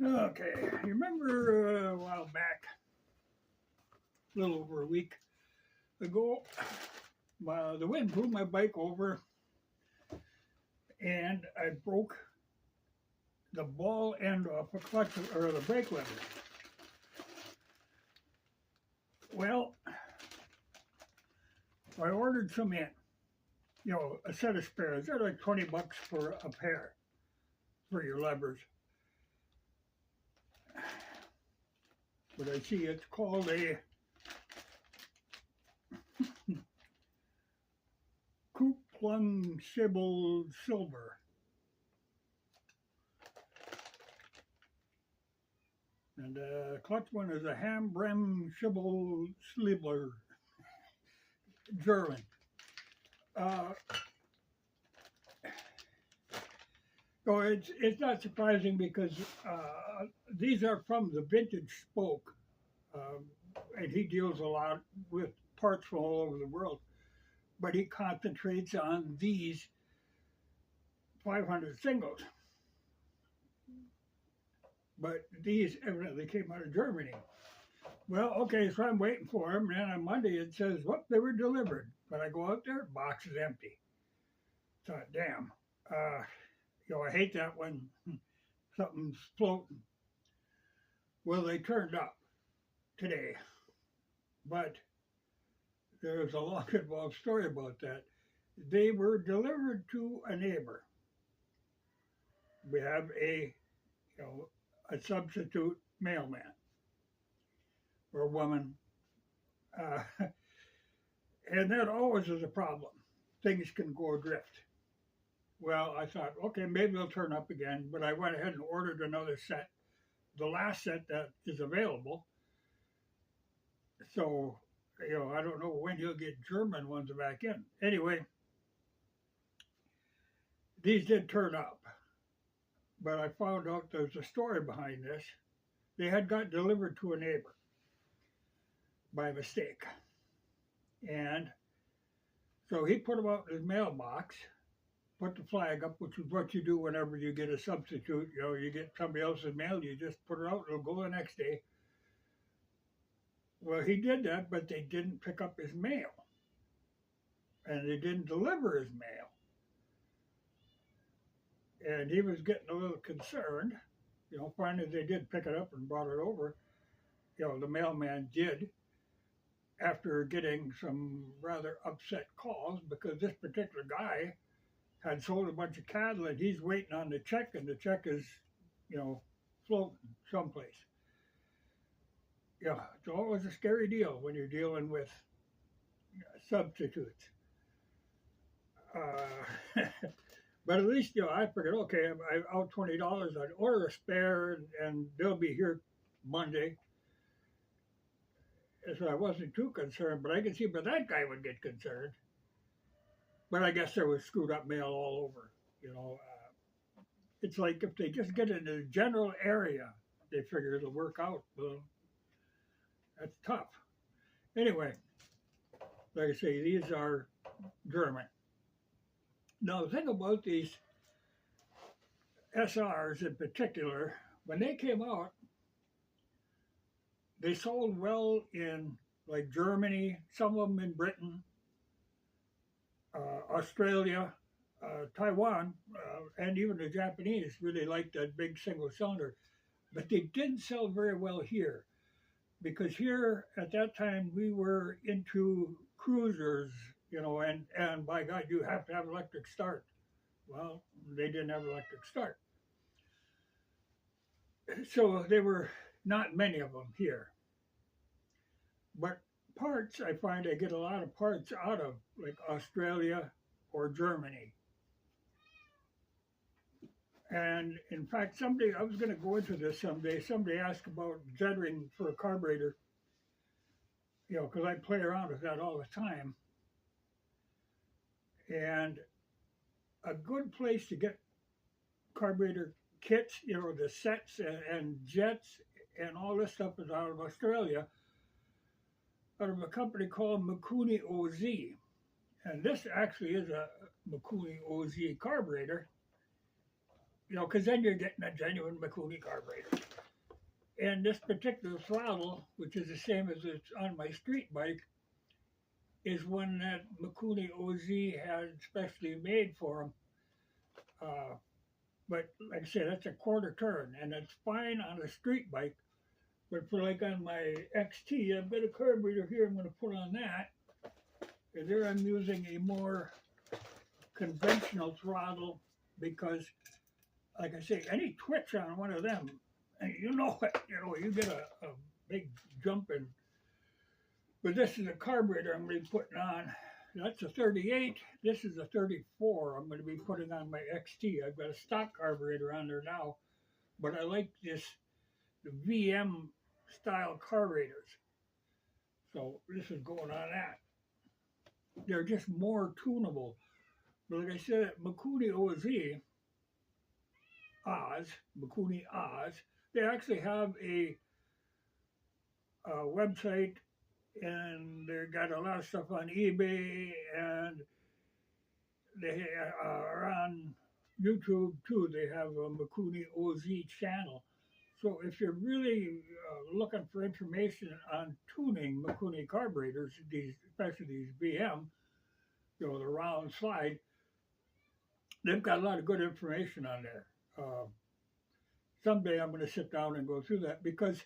Okay, you remember a while back, a little over a week ago, the wind blew my bike over and I broke the ball end off a clutch or the brake lever. Well, I ordered some in, a set of spares. They're like $20 for a pair for your levers. But I see it's called a Kupplungshebel Silber. And the clutch one is a Handbremshebel Silber, German. So it's not surprising because these are from the vintage spoke, and he deals a lot with parts from all over the world. But he concentrates on these 500 singles. But these evidently came out of Germany. Well, okay, so I'm waiting for them, and on Monday it says, whoop, they were delivered. But I go out there, box is empty. Thought, damn. I hate that when something's floating. Well, they turned up today, but there's a long involved story about that. They were delivered to a neighbor. We have a substitute mailman or woman, and that always is a problem. Things can go adrift. Well, I thought, okay, maybe they'll turn up again, but I went ahead and ordered another set, the last set that is available. So, I don't know when you'll get German ones back in. Anyway, these did turn up, but I found out there's a story behind this. They had got delivered to a neighbor by mistake. And so he put them out in his mailbox, put the flag up, which is what you do whenever you get a substitute. You get somebody else's mail, you just put it out, it'll go the next day. Well, he did that, but they didn't pick up his mail. And they didn't deliver his mail. And he was getting a little concerned. Finally they did pick it up and brought it over. The mailman did, after getting some rather upset calls, because this particular guy had sold a bunch of cattle and he's waiting on the check, and the check is, floating someplace. It's always a scary deal when you're dealing with substitutes. But at least, I figured, okay, I'm out $20. I'd order a spare and they'll be here Monday. So I wasn't too concerned, but I could see where that guy would get concerned. But I guess there was screwed up mail all over. It's like if they just get in the general area, they figure it'll work out. Well, that's tough. Anyway, like I say, these are German. Now, the thing about these SRs in particular, when they came out, they sold well in like Germany, some of them in Britain, Australia, Taiwan, and even the Japanese really liked that big single cylinder. But they didn't sell very well here, because here at that time we were into cruisers, and by God, you have to have electric start. Well, they didn't have electric start. So there were not many of them here. But parts, I find I get a lot of parts out of like Australia or Germany. And in fact, someday, I was going to go into this someday, somebody asked about jetting for a carburetor, because I play around with that all the time. And a good place to get carburetor kits, the sets and jets and all this stuff is out of Australia, out of a company called MikuniOZ. And this actually is a MikuniOZ carburetor, because then you're getting a genuine Mikuni carburetor. And this particular throttle, which is the same as it's on my street bike, is one that MikuniOZ had specially made for them. Uh, but like I said, that's a quarter turn, and it's fine on a street bike. But for like on my XT, I've got a carburetor here. I'm going to put on that, and there I'm using a more conventional throttle because, like I say, any twitch on one of them, and you know it, you get a big jump in. But this is a carburetor I'm going to be putting on. That's a 38. This is a 34 I'm going to be putting on my XT. I've got a stock carburetor on there now, but I like the VM style carburetors. So this is going on that. They're just more tunable. But like I said, MikuniOZ, MikuniOZ, they actually have a website, and they got a lot of stuff on eBay, and they are on YouTube too. They have a MikuniOZ channel. So if you're really looking for information on tuning Mikuni carburetors, especially these BM, the round slide, they've got a lot of good information on there. Someday I'm going to sit down and go through that because,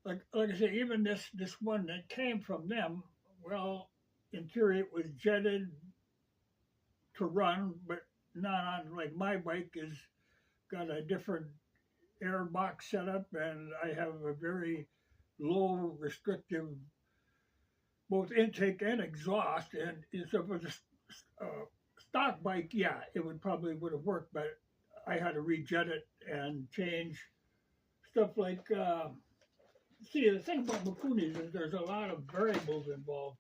like I say, even this one that came from them, well, in theory it was jetted to run, but not on, like my bike is got a different air box setup, and I have a very low restrictive both intake and exhaust. And if it was a stock bike, yeah, it would have worked, but I had to rejet it and change stuff like. See, the thing about Mikunis is there's a lot of variables involved.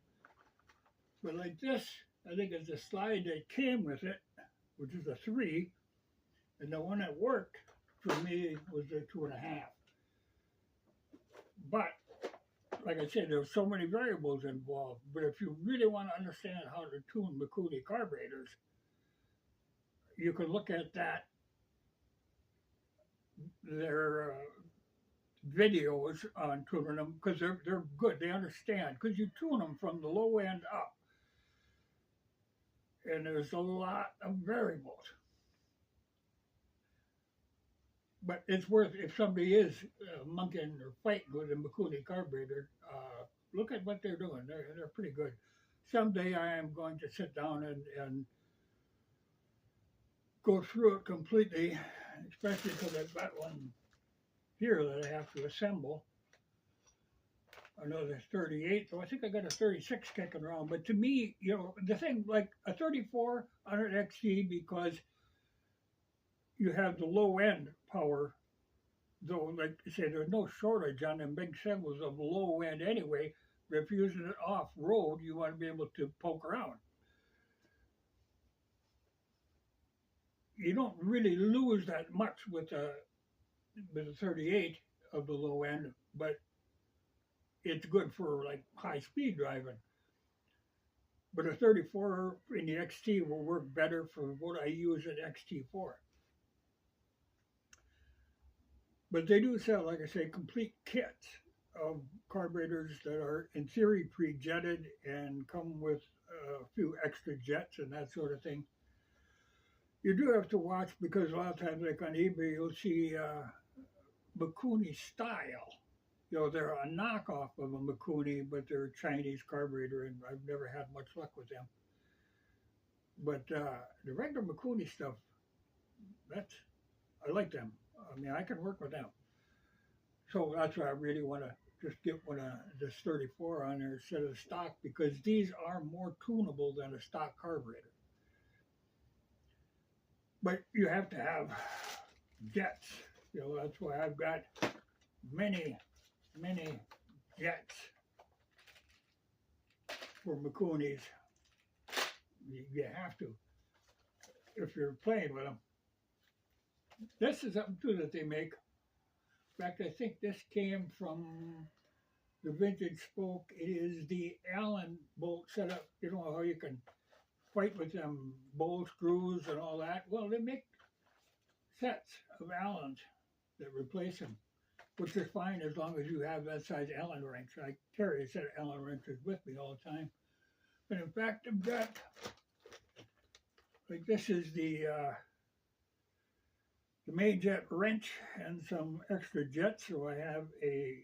But like this, I think it's a slide that came with it, which is a 3, and the one that worked for me was a 2.5. But like I said, there's so many variables involved. But if you really want to understand how to tune Mikuni carburetors, you can look at their videos on tuning them because they're good. They understand because you tune them from the low end up, and there's a lot of variables. But it's worth, if somebody is monkeying or fighting with a Mikuni carburetor, look at what they're doing. They're pretty good. Someday I am going to sit down and go through it completely, especially because I've got one here that I have to assemble. I know there's 38, so I think I got a 36 kicking around. But to me, the thing, like a 34 on an XT, because you have the low end power, though, like I say, there's no shortage on them big singles of low end anyway. But if you're using it off road, you want to be able to poke around. You don't really lose that much with a 38 of the low end, but it's good for like high speed driving. But a 34 in the XT will work better for what I use an XT for. But they do sell, like I say, complete kits of carburetors that are in theory pre-jetted and come with a few extra jets and that sort of thing. You do have to watch because a lot of times, like on eBay, you'll see Mikuni style. They're a knockoff of a Mikuni, but they're a Chinese carburetor, and I've never had much luck with them. But the regular Mikuni stuff, I like them. I mean, I can work with them. So that's why I really want to just get one of this 34 on there instead of stock, because these are more tunable than a stock carburetor. But you have to have jets. That's why I've got many jets for Mikunis. You have to if you're playing with them. This is something too that they make. In fact, I think this came from the vintage spoke. It is the Allen bolt setup. You know how you can fight with them bowl screws and all that? Well, they make sets of Allens that replace them. which is fine as long as you have that size Allen wrench. I carry a set of Allen wrenches with me all the time. And in fact, I've got, like this is the main jet wrench and some extra jets, so I have a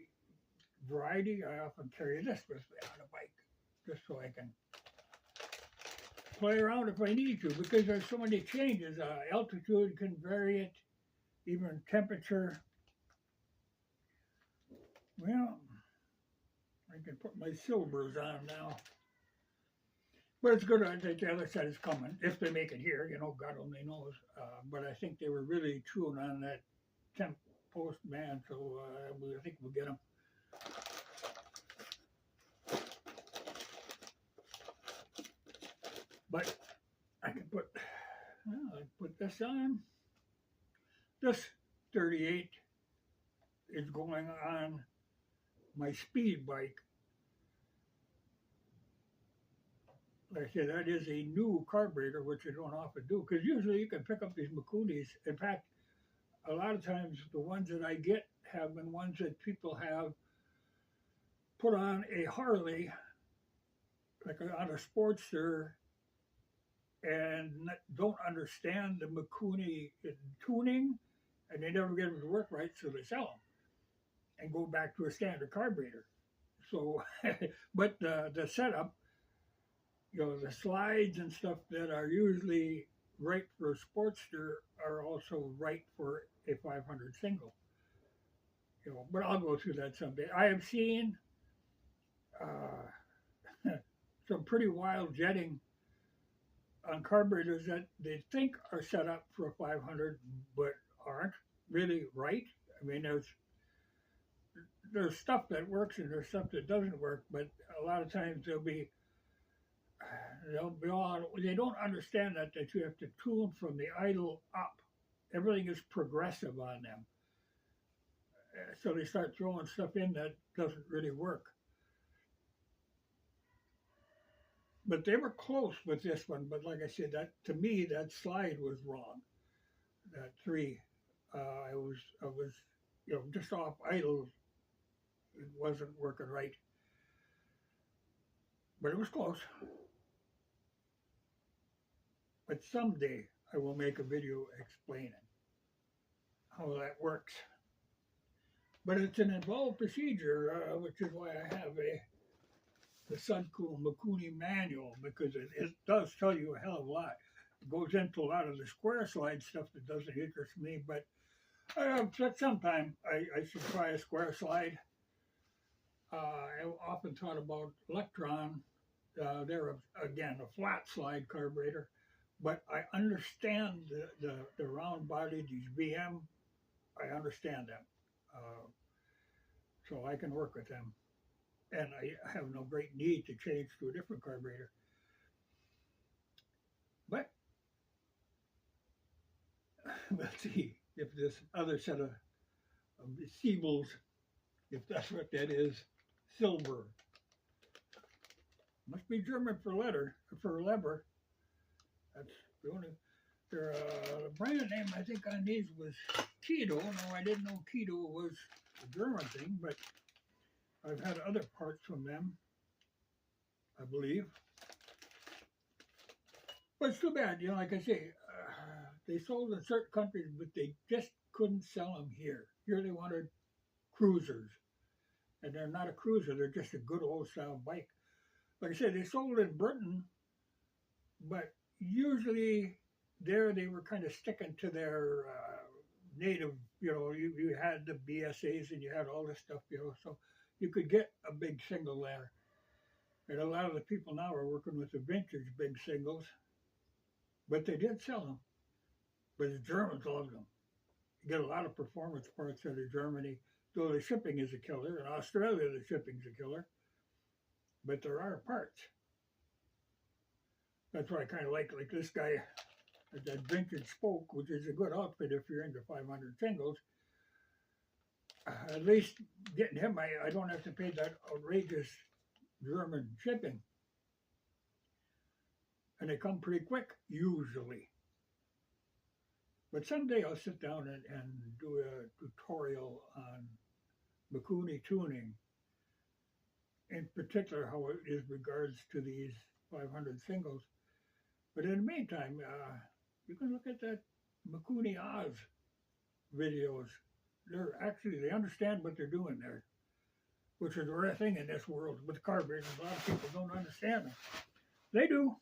variety. I often carry this with me on a bike, just so I can play around if I need to, because there's so many changes. Altitude can vary it, even temperature. Well, I can put my silvers on now. But it's good. I think the other side is coming. If they make it here, you know, God only knows. But I think they were really chewing on that temp post man, so I think we'll get them. But I can put, well, I put this on. This 38 is going on my speed bike. Like I said, that is a new carburetor, which I don't often do, because usually you can pick up these Mikunis. In fact, a lot of times the ones that I get have been ones that people have put on a Harley, like on a Sportster, and don't understand the Mikuni tuning, and they never get them to work right, so they sell them and go back to a standard carburetor. So, but the setup, you know, the slides and stuff that are usually right for a Sportster are also right for a 500 single. You know, but I'll go through that someday. I have seen some pretty wild jetting on carburetors that they think are set up for a 500, but aren't really right. I mean, there's stuff that works and there's stuff that doesn't work, but a lot of times they don't understand that you have to tune from the idle up. Everything is progressive on them. So they start throwing stuff in that doesn't really work. But they were close with this one, but like I said, that to me that slide was wrong. That 3, I was you know, just off idle. It wasn't working right, but it was close. But someday I will make a video explaining how that works. But it's an involved procedure, which is why I have the Suncool Mikuni manual, because it does tell you a hell of a lot. It goes into a lot of the square slide stuff that doesn't interest me, but sometime I should try a square slide. I often thought about Electron. They're, again, a flat slide carburetor, but I understand the round body, these BM, I understand them. So I can work with them. And I have no great need to change to a different carburetor. But let's see if this other set of Siebels, if that's what that is, silver. Must be German for lever. That's the only. The brand name I think on these was Keto. No, I didn't know Keto was a German thing, but I've had other parts from them, I believe. But it's too bad, you know, like I say, they sold in certain countries, but they just couldn't sell them here. Here they wanted cruisers, and they're not a cruiser, they're just a good old style bike. Like I said, they sold in Britain, but usually there they were kind of sticking to their native, you know, you had the BSAs and you had all this stuff, you know, so you could get a big single there. And a lot of the people now are working with the vintage big singles, but they did sell them. But the Germans loved them. You get a lot of performance parts out of Germany, though the shipping is a killer. In Australia, the shipping's a killer. But there are parts. That's what I kind of like this guy, that vintage spoke, which is a good outfit if you're into 500 singles. At least getting him, I don't have to pay that outrageous German shipping. And they come pretty quick, usually. But someday I'll sit down and do a tutorial on Mikuni tuning, in particular how it is regards to these 500 singles. But in the meantime, you can look at that MikuniOZ videos. They understand what they're doing there, which is a rare thing in this world with carburetors. A lot of people don't understand them. They do.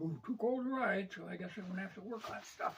Ooh, too cold to ride, so I guess I'm gonna have to work on stuff.